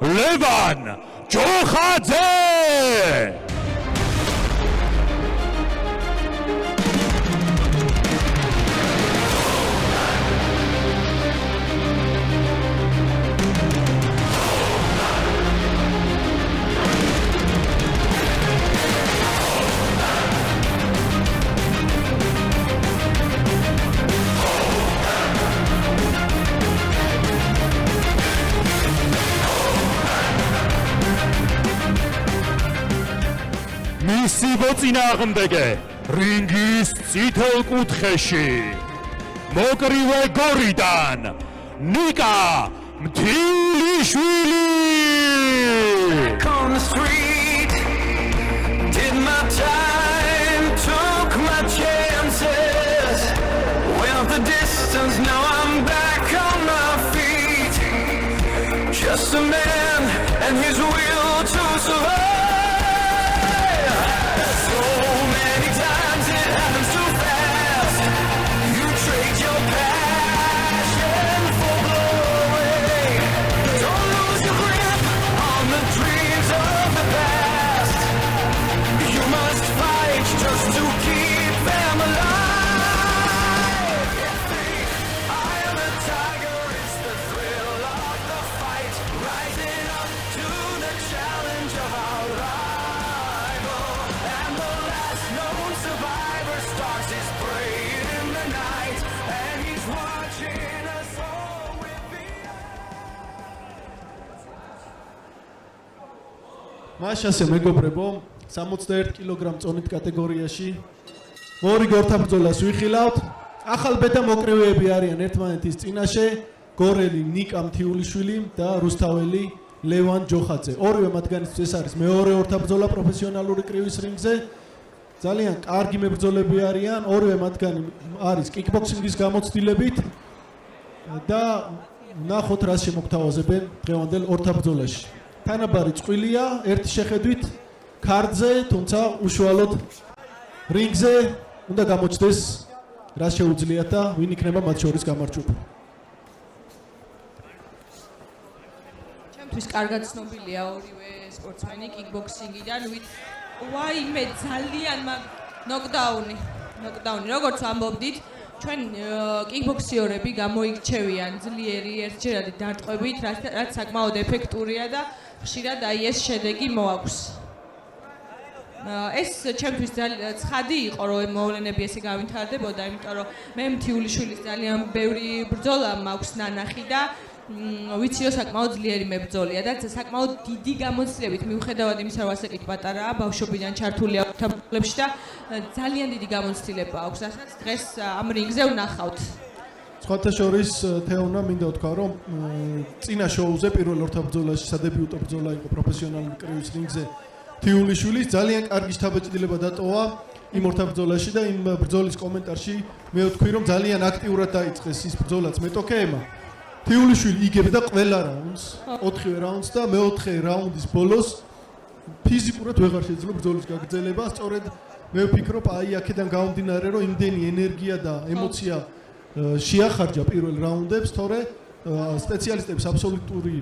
ლევან ჯოხაძე. მისი მოწინააღმდეგე რინგის წითელ კუთხეში მოკრივე გორიდან ნიკა მთილიშვილი. Just a man and his will to survive. მაშასე მეგობრებო 61 კილოგრამ წონით კატეგორიაში ორი გორთაბრძოლას ვიხილავთ. ახალ ბედა მოკრივეები არიან ერთმანეთის წინაშე გორელი ნიკა მთიულიშვილი და რუსთაველი ლევან ჯოხაძე. ორივე მათგანისთვის ეს არის მეორე ორთაბრძოლა პროფესიონალური კრივის რინგზე. ძალიან კარგი მებრძოლები არიან. ორივე მათგანი არის კიკბოქსინგის გამოცდილებით და ნახოთ რა შემოგთავაზებენ დღევანდელ ორთაბრძოლაში. თანაბარი წყვილია ერთი შეხედვით ქარდზე, თუმცა უშუალოდ რინგზე უნდა გამოჩნდეს რა შეუძლიათ და ვინ იქნება მათ შორის გამარჯვებული. ჩემთვის კარგად ცნობილია ორივე სპორტსმენი კიკბოქსინგიდან, ვაიმე ძალიან ნოკდაუნი. როგორც ამბობდით, ჩვენ კიკბოქსიორები გამოირჩევიან ძლიერი ერთჯერადი დარტყმებით, რაც საკმაოდ ეფექტურია და ხშირად აი ეს შედეგი მოაქვს. ეს ჩემთვის ძალიან ცხადი იყო, რომ მოვლენები ესე გავითარდებოდა, იმიტომ რომ მე მთიულიშვილის ძალიან ბევრი ბრძოლა მაქვს ნანახი და ვიციო საკმაოდ ძლიერი მებრძოლია და საკმაოდ დიდი გამოცდილებით მიუხედავად იმისა, რომ ასე კი პატარაა, ბავშვობიდან ჩართულია ორთაბრძოლებში და ძალიან დიდი გამოცდილება აქვს, რასაც დღეს ამ რინგზე ვნახავთ. სხვათა შორის თეონა მინდა ვთქვა, რომ წინა შოუზე პირველ ორთაბრძოლაში სადებიუტო ბრძოლა იყო პროფესიონალური კრივის რინგზე მთიულიშვილის. ძალიან კარგი შთაბეჭდილება დატოვა იმ ორთაბრძოლაში და იმ ბრძოლის კომენტარში მე ვთქვი, რომ ძალიან აქტიურად დაიწყეს ის ბრძოლაც მეტოქეებმა. მთიულიშვილი იგებდა ყველა რაუნდს, 4-ვე რაუნდს და მეოთხე რაუნდის ბოლოს ფიზიკურად ვეღარ შეძლო ბრძოლის გაგრძელება. სწორედ მე ვფიქრობ, აი აქედან გამომდინარე, რომ იმდენი ენერგია და ემოცია შეახარჯა პირველ რაუნდებს, თორე სპეციალისტების აბსოლუტური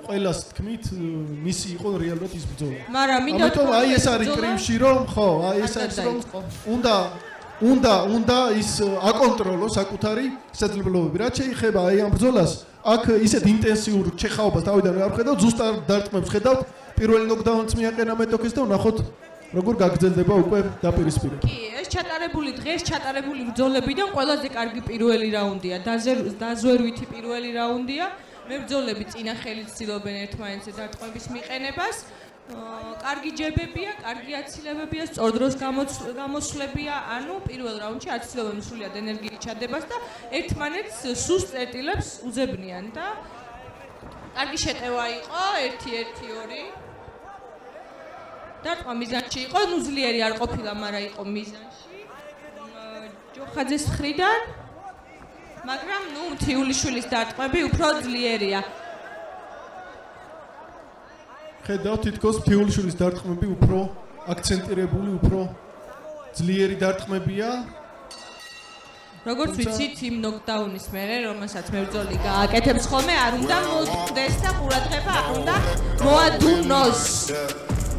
ყველას თქმით, მისი იყო რეალურად ის ბრძოლა. ამიტომ აი ეს არის კრივში, რომ ხო, აი ეს არის რომ უნდა ის აკონტროლოს საკუთარი შესაძლებლობები. რაც შეეხება აი ამ ბრძოლას, აქ ისეთ ინტენსიურ ჩეხაობას თავიდან არ ვხედავთ, ზუსტად დარტყმებს ხედავთ. პირველი ნოკდაუნიც მიაყენა მეტოქეს და ვნახოთ როგორ გაგრძელდება უკვე დაპირისპირება. კი, ეს დღეს ჩატარებული ბრძოლებიდან ყველაზე კარგი პირველი რაუნდია, დაზვერვითი პირველი რაუნდია. მებრძოლები წინა ხელით ცდილობენ ერთმანეთზე დარტყმების მიყენებას. კარგი ჯებებია, კარგი აცილებებია, სწორ დროს გამოსვლებია, ანუ პირველ რაუნდში არ ცდილობენ სრულად ენერგიით ჩადებას და ერთმანეთს სუსტ წერტილებს უძებნიან და კარგი შეტევა იყო 1-1-2. დარტყმა მიზანში იყო, ნუ ძლიერი არ ყოფილა, მაგრამ იყო მიზანში. ჯოხაძეს მხრიდან, მაგრამ ნუ მთიულიშვილის დარტყმები უფრო ძლიერია. ხედავთ თითქოს მთიულიშვილის დარტყმები უფრო აქცენტირებული, უფრო ძლიერი დარტყმებია. როგორც ვიცით, იმ ნოკდაუნის მერე, რომელსაც მებრძოლი გააკეთებს ხოლმე, არ უნდა მოწყდეს და ყურადღება არ უნდა მოადუნოს.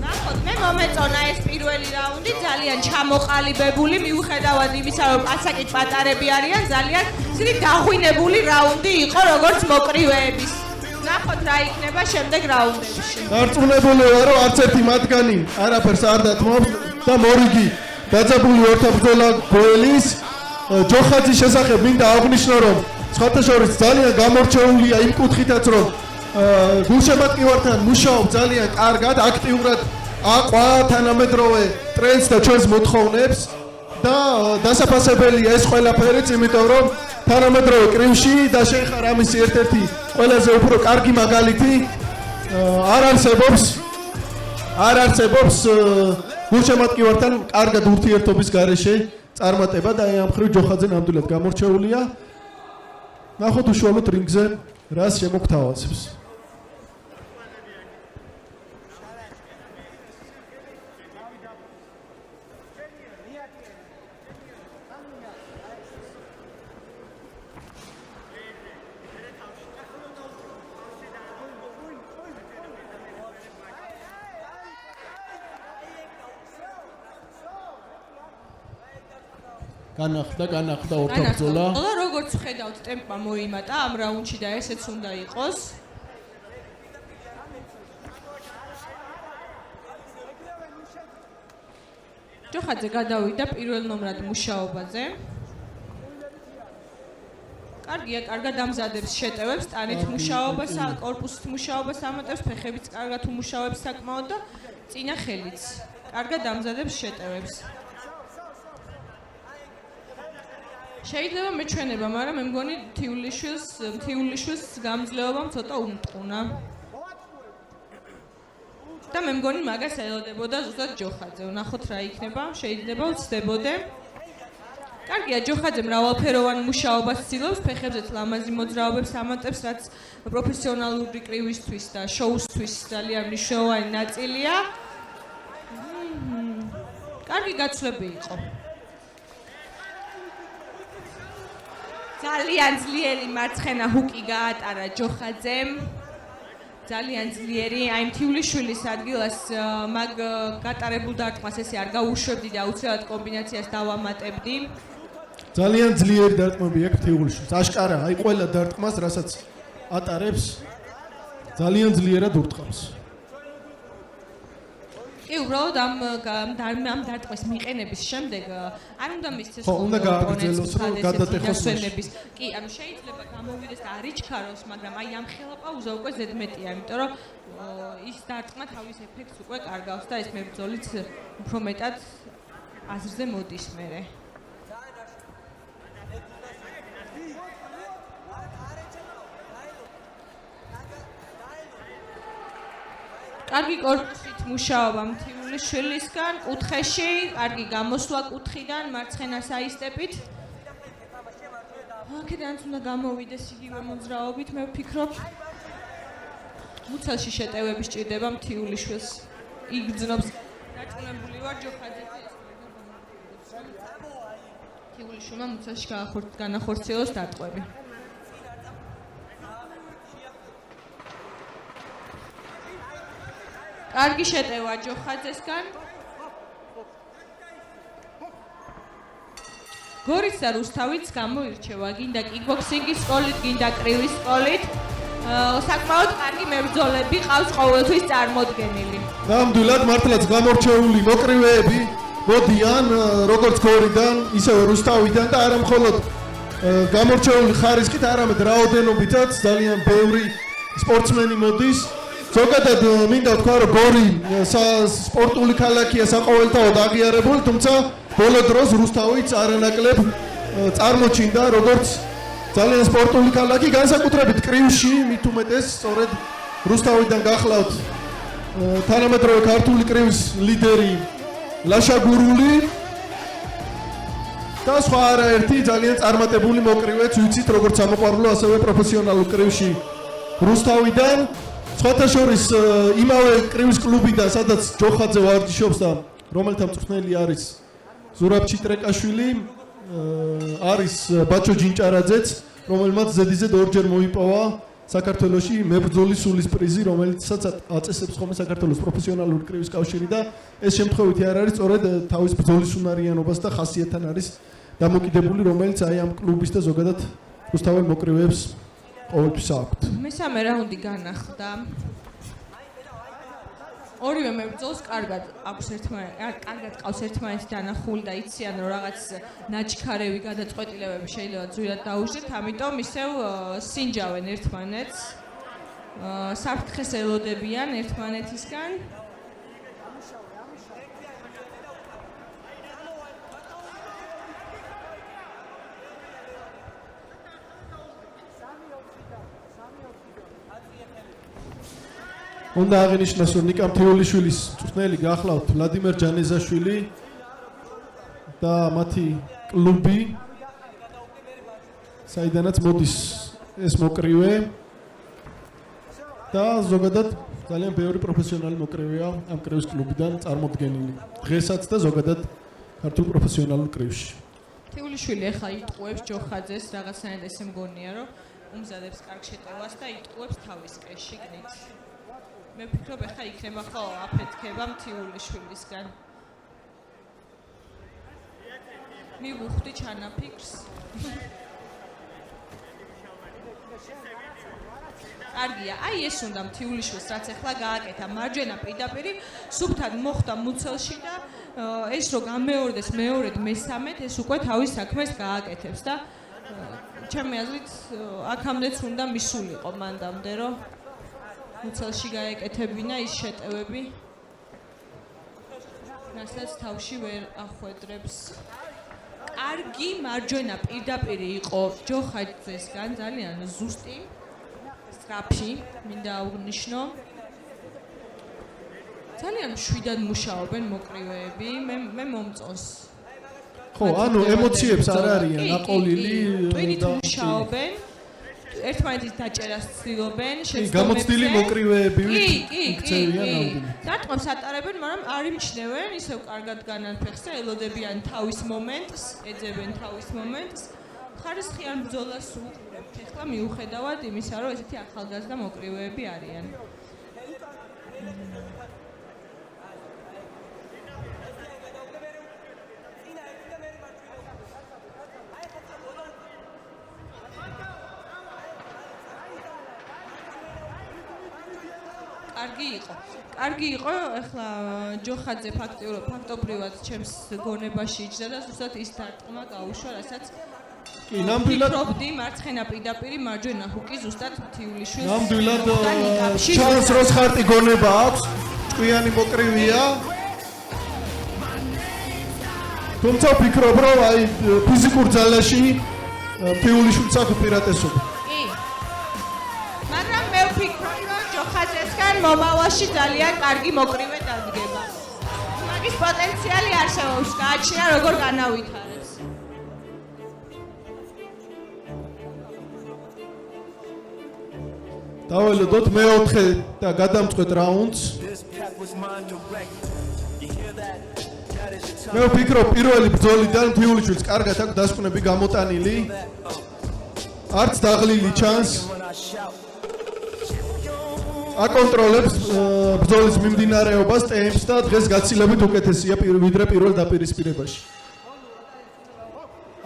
ნახოთ, მე მომეწონა ეს პირველი რაუნდი, ძალიან ჩამოყალიბებული, მიუხედავად იმისა, რომ პასაკით პატარები არიან, ძალიან ისეთი დაღვინებული რაუნდი იყო, როგორც მოკრივეების. ნახოთ რა იქნება შემდეგ რაუნდებში. დარწმუნებული ვარ, რომ არც ერთი მათგანი არაფერს არ დათმობს და მორიგი დაძაბული ორთაბრძოლა გოელის ჯოხაძის შესახებ მინდა აღვნიშნო, რომ სხვათა შორის ძალიან გამორჩეულია იმ კუთხითაც, რომ გულშემატკივართან მუშაობს ძალიან კარგად, აქტიურად აყვა თანამედროვე ტრენდს და ჩვენს მოთხოვნებს და დასაფასებელია ეს ყველაფერიც, იმიტომ რომ თანამედროვე კრივში და შეიხარ ამის ერთ-ერთი ყველაზე უფრო კარგი მაგალითი არ არსებობს გულშემატკივართან კარგად ურთიერთობის გარეშე წარმატება და ამ ხრივ ჯოხაძე ნამდვილად გამორჩეულია. ნახოთ უშუალოდ რინგზე რას შემოგთავაზებს. განახდა ორთაბრძოლა. როგორც ხედავთ, ტემპმა მოიმატა ამ რაუნდში და ესეც უნდა იყოს. ჯოხაძე გადავიდა პირველ ნომრად მუშაობაზე. კარგია, კარგად ამზადებს შეტევებს, ტანით მუშაობას, კორპუსით მუშაობას ამატებს, ფეხებიც კარგად უმუშავებს საკმაოდ და წინა ხელიც. კარგად ამზადებს შეტევებს. შეიძლება მეჩვენება, მაგრამ მე მგონი მთიულიშვილს გამძლეობამ ცოტა უმტყუნა. და მე მგონი მაგას ელოდებოდა ზუსტად ჯოხაძე. ვნახოთ რა იქნება, შეიძლება ვცდებოდე. კარგია, ჯოხაძე მრავალფეროვან მუშაობას ცდილობს, ფეხებზეც ლამაზი მოძრაობებს ამატებს, რაც პროფესიონალური კრივისთვის და შოუსთვის ძალიან მნიშვნელოვანი ნაწილია. კარგი გაცვლები იყო. ძალიან ძლიერი მარცხენა ჰუკი გაატარა ჯოხაძემ. ძალიან ძლიერი, აი მთიულიშვილის ადგილას მაგ გატარებულ დარტყმას ესე არ გაუშვებდი და აუცილებლად კომბინაციას დავამატებდი. ძალიან ძლიერი დარტყმები აქვს მთიულიშვილს. აშკარა, აი ყველა დარტყმას, რასაც ატარებს, ძალიან ძლიერად ურტყავს. კი, უბრალოდ ამ დარტყმის მიყენების შემდეგ არ უნდა მისცეს უნდა გააგრძელოს, რომ გადატეხოს. კი, ანუ შეიძლება გამოვიდეს და არ იჩქაროს, მაგრამ აი ამ ხელაპაუზა უკვე ზედმეტია, იმიტომ რომ ის დარტყმა თავის ეფექტს უკვე კარგავს და ეს მებრძოლიც უფრო მეტად აზრზე მოდის მერე. კარგი კორპუსით მუშაობა მთიულიშვილისგან, კუთხეში, კარგი გამოსვლა კუთხიდან, მარცხენა საისტეპით. აქედანაც უნდა გამოვიდეს იგივე მოძრაობით, მე ვფიქრობ. მუცელში შეტევები სჭირდება მთიულიშვილს. იგრძნობს. დარწმუნებული ვარ ჯოხაძეზე ეს მთიულიშვილმა მუცელში განახორციელოს დარტყვები. კარგი შეტევა ჯოხაძესგან. გორიც და რუსთავიც გამოირჩევა, გინდა კიკბოქსინგის სკოლით, გინდა კრივის სკოლით. საკმაოდ კარგი მებრძოლები ყავს ყოველთვის წარმოდგენილი. ნამდვილად მართლაც გამორჩეული მოკრივეები მოდიან როგორც გორიდან, ისევე რუსთავიდან და არა მხოლოდ გამორჩეული ხარისხით, არამედ რაოდენობითაც ძალიან ბევრი სპორტსმენი მოდის. ზოგადად მინდა ვთქვა, რომ გორი სპორტული ქალაქია, საყოველთაოდ აღიარებული, თუმცა ბოლო დროს რუსთავიც არანაკლებ წარმოჩინდა როგორც ძალიან სპორტული ქალაქი, განსაკუთრებით კრივში, მით უმეტეს სწორედ რუსთავიდან გახლავთ თანამედროვე ქართული კრივის ლიდერი ლაშა გურული და სხვა არაერთი ძალიან წარმატებული მოკრივეც ვიცით, როგორც სამოყვარულო, ასევე პროფესიონალურ კრივში რუსთავიდან. სხვათა შორის იმავე კრივის კლუბიდან, სადაც ჯოხაძე ვარჯიშობს და რომელთა მწვრთნელი არის ზურაბ ჩიტრეკაშვილი, არის ბაჩო ჯინჭარაძეც, რომელმაც ზედიზედ ორჯერ მოიპოვა საქართველოში მებრძოლის სულის პრიზი, რომელიცაც აწესებს ხოლმე საქართველოს პროფესიონალური კრივის კავშირი და ეს შემთხვევითი არ არის სწორედ თავის ბრძოლის უნარიანობას და ხასიათთან არის დამოკიდებული, რომელიც აი ამ კლუბის და ზოგადად რუსთაველ მოკრივეებს ყოველთვის აქვთ. მესამე რაუნდი განახლდა. ორივე მებრძოლს კარგად ყავს ერთმანეთი დანახული და იციან რომ რაღაც ნაჩქარევი გადაწყვეტილებები შეიძლება ძვირად დაუждეთ, ამიტომ ისევ სინჯავენ ერთმანეთს. საფრთხეს ელოდებიან ერთმანეთისგან. უნდა აღინიშნოს, რომ ნიკა მთიულიშვილის წვრთნელი გახლავთ ვლადიმერ ჯანეზაშვილი და მათი კლუბი, საიდანაც მოდის ეს მოკრივე და ზოგადად ძალიან ბევრი პროფესიონალი მოკრივეა ამ კრივის კლუბიდან წარმოდგენილი. დღესაც და ზოგადად ქართულ პროფესიონალურ კრივში. მთიულიშვილი ახლა იტყუებს ჯოხაძეს, რაღაცნაირად ესე მგონია, რომ უმზადებს კარგ შეტევას და იტყუებს თავის კეში გნით. მე ვფიქრობ, ახლა იქნება ხო აფეთქება მთიულიშვილისგან. მივუხდი ჩანაფიქრს. კარგია, აი ეს უნდა მთიულიშვილს, რაც ახლა გააკეთა მარჯვენა პირდაპირი, სუფთად მოხვდა მუცელში და ეს რო გამეორდეს მეორედ მესამედ, ეს უკვე თავის საქმეს გააკეთებს და ჩემი აზრით აქამდეც უნდა მისულიყო მანდამდე, რომ მუცელში გაეკეთებინა ის შეტევები, რასაც თავში ვერ ახვედრებს. კარგი მარჯვენა პირდაპირი იყო ჯოხაძესგან, ძალიან ზუსტი, სწრაფი, მინდა აღვნიშნო. ძალიან მშვიდად მუშაობენ მოკრივეები, მე მომწონს. ხო, ანუ ემოციებს არ არიან აყოლილი ტვინით მუშაობენ. ერთმანეთის დაჭერას ცდილობენ, შეცდომებზე. გამოცდილი მოკრივეები იქცევიან ნამდვილად. დარტყმებს ატარებენ, მაგრამ არ იმჩნევენ, ისევ კარგად განან ფეხს და ელოდებიან თავის მომენტს, ეძებენ თავის მომენტს. ხარისხიან ბრძოლას უყურებთ. ახლა მიუხედავად იმისა, რომ ესეთი ახალგაზრდა მოკრივეები არიან. კარგი იყო, ახლა ჯოხაძე ფაქტობრივად ჩემს გონებაში იჯდა და ზუსტად ის დარტყმა გაუშვა, რასაც კი, ნამდვილად ფიქრობდი, მარცხენა პირდაპირი, მარჯვენა ჰუკი ზუსტად მთიულიშვილს. ნამდვილად ჩანს როსხარტი გონება აქვს, ჭკვიანი მოკრივია. თუმცა ვფიქრობ, რომ აი ფიზიკურ ძალაში მთიულიშვილს აქვს უპირატესობა. კი. მაგრამ მე ვფიქრობ, რომ ჯოხაძესგან მომავალში ძალიან კარგი მოკრივე დადგება. მაგის პოტენციალი არსებობს, გააჩნია როგორ განავითარებს. დაველოდოთ მეოთხე და გადამწყვეტ რაუნდს. მე ვფიქრობ, პირველი ბრძოლიდან მთიულიშვილს კარგად აქვს დასკვნები გამოტანილი. არც დაღლილი ჩანს. აკონტროლებს ბრძოლის მიმდინარეობას, ტემპს და დღეს გაცილებით უკეთესია ვიდრე პირველ დაპირისპირებაში.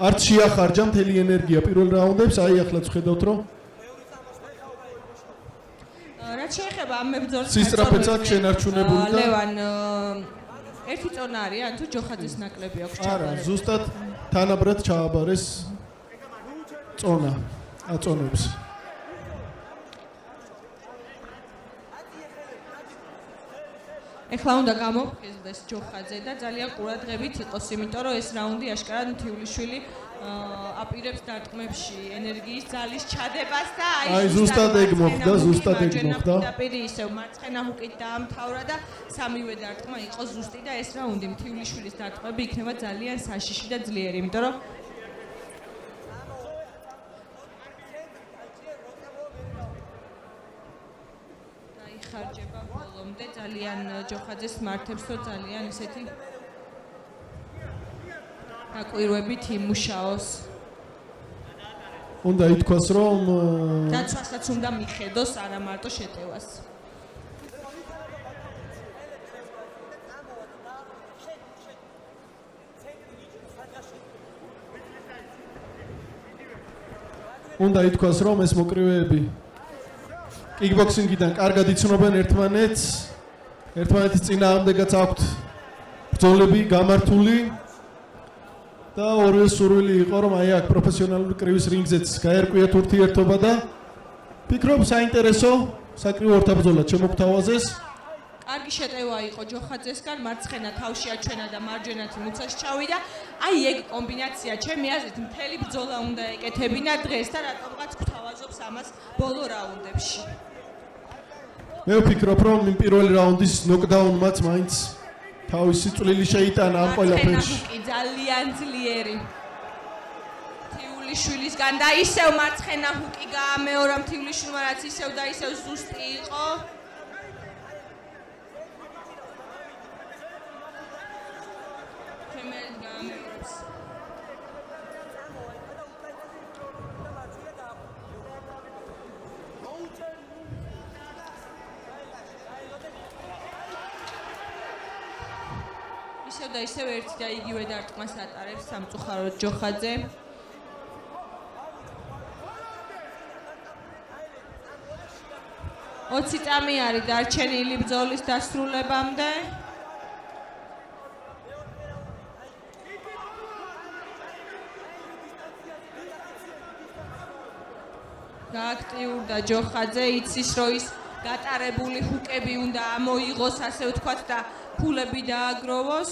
არც შეახარჯა მთელი ენერგია პირველ რაუნდებს, აი ახლა ვხედავთ, რომ რაც შეეხება ამ მებრძოლს სისტრაფეც აქვს შენარჩუნებული და ლევან ერთი წონა არის, ან თუ ჯოხაძეს ნაკლები აქვს ჩაბარებული? არა, ზუსტად თანაბრად ჩააბარეს წონა, აწონებს. ეხლა უნდა გამოფხიზდეს ჯოხაძე და ძალიან ყურადღებით იყოს, იმიტომ რომ ეს რაუნდი აშკარად მთიულიშვილი აპირებს დარტყმებში ენერგიის ძალის ჩადებას და აი ზუსტად ეგ მოხდა, ზუსტად ეგ მოხდა. დაპირი ისევ მარცხენა ჰუკით დაამთავრა და სამივე დარტყმა იყო ზუსტი და ეს რაუნდი მთიულიშვილის დარტყმები იქნება ძალიან საშიში და ძლიერი, იმიტომ რომ ხარჯება ბოლომდე ძალიან ჯოხაძეს მართებს, რომ ძალიან ისეთი დაკვირვებით იმუშაოს. უნდა ითქვას, რომ დაცვასაც უნდა მიხედოს, არა მარტო შეტევას. უნდა ითქვას, რომ ეს მოკრივეები კიკბოქსინგიდან კარგად იცნობენ ერთმანეთს. ერთმანეთის წინააღმდეგაც აქვთ ბრძოლები გამართული და ორივე სურვილი იყო, რომ აი აქ პროფესიონალური კრივის რინგზეც გაერკვიათ ურთიერთობა და ფიქრობ საინტერესო საკრივო ორთაბრძოლა შემოგთავაზეს. კარგი შეტევა იყო ჯოხაძესგან, მარცხენა თავში აჩვენა და მარჯვენათი მუცაში ჩავიდა. აი ეგ კომბინაცია ჩემი აზრით მთელი ბრძოლა უნდა ეკეთებინა დღეს და რატომღაც გვთავაზობს ამას ბოლო რაუნდებში. მე ვფიქრობ, რომ იმ პირველი რაუნდის ნოკდაუნმაც მაინც თავისი წვლილი შეიტანა ამ ყველაფერში. მარცხენა ჰუკი ძალიან ძლიერი. თიულიშვილისგან და ისევ მარცხენა ჰუკი გაამეორა თიულიშვილმა, რაც ისევ და ისევ ზუსტი იყო. ისევ და ისევ ერთი და იგივე დარტყმას ატარებს სამწუხაროდ ჯოხაძე. ოცი წამი არის დარჩენილი ბრძოლის დასრულებამდე. გააქტიურდა ჯოხაძე, იცის რომ ის გატარებული ჰუკები უნდა ამოიღოს, ასე ვთქვათ და ფულები დააგროვოს.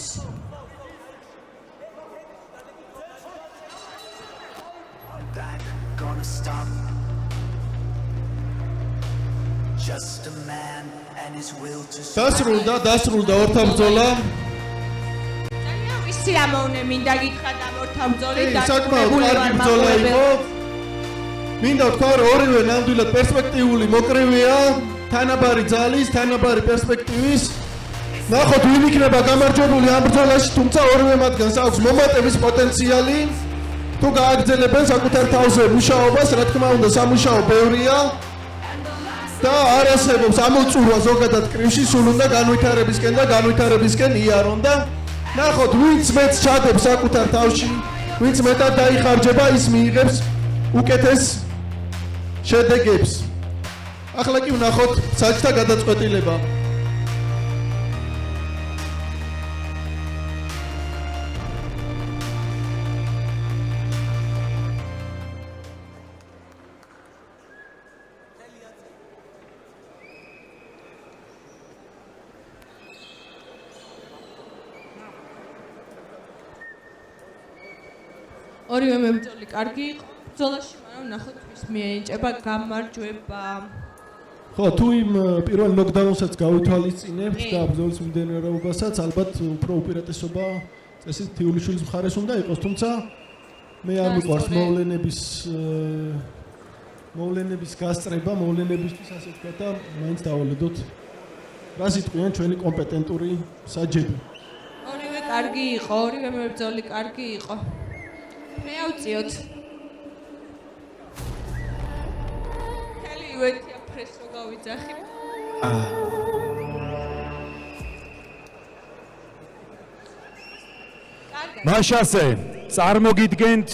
დასრულდა ორთაბრძოლა. ძალიან ვისი ამოვნე მინდა გითხრათ ამ ორთაბრძოლის საკმაოდ კარგი ბრძოლა იყო. მინდა ვთქვა, რომ ორივე ნამდვილად პერსპექტიული მოკრივეა, თანაბარი ძალის, თანაბარი პერსპექტივის. ნახოთ, ვინ იქნება გამარჯვებული ამ ბრძოლაში, თუმცა ორივე მათგანს აქვს მომატების პოტენციალი. თუ გააგრძელებენ საკუთარ თავზე მუშაობას, რა თქმა უნდა, სამუშაო ბევრია და არ არსებობს ამოწურვა ზოგადად კრივში, სულ უნდა განვითარებისკენ და განვითარებისკენ იარონ და ნახოთ, ვინც მეც ჩადებს საკუთარ თავში, ვინც მეტად დაიხარჯება, ის მიიღებს უკეთეს შედეგებს. ახლა კი ვნახოთ საჭთა გადაწყვეტილება. ორივე მებრძოლი კარგი იყო ბრძოლაში, მაგრამ ნახოთ ვის მიენიჭება გამარჯვება. ხო, თუ იმ პირველ ნოკდაუნსაც გავითვალისწინებთ და ბრძოლის მიმდინარეობასაც, ალბათ უფრო უპირატესობა წესით თიულიშვილის მხარეს უნდა იყოს, თუმცა მე არ მიყვარს მოვლენების გასწრება, მოვლენებისთვის ასე ვთქვათ და მაინც დავალედოთ რას იტყვიან ჩვენი კომპეტენტური საჯები. ორივე კარგი იყო, ორივე მებრძოლი კარგი იყო. მე ავწიოთ. ხელი უეთია ფრესო გავიძახი. მაშასე წარმოგიდგენთ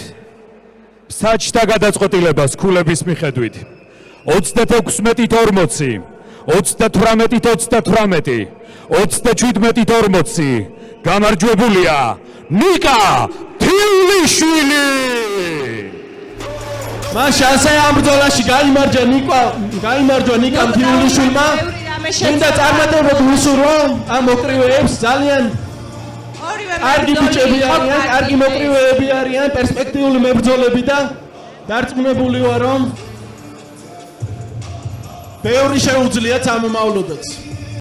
საჭთა გადაწყვეტილებას ქულების მიხედვით 36-40, 38-38, 37-40 გამარჯვებულია ნიკა თიულიშვილი. მაშასე ამ ბრძოლაში გაიმარჯვა ნიკა თიულიშვილმა. მინდა წარმატებები ვუსურვო ამ მოკრივეებს, ძალიან კარგი ბიჭები არიან, კარგი მოკრივეები არიან, პერსპექტიული მებრძოლები და დარწმუნებული ვარ, რომ ბევრი შეუძლიათ ამომავლოდაც.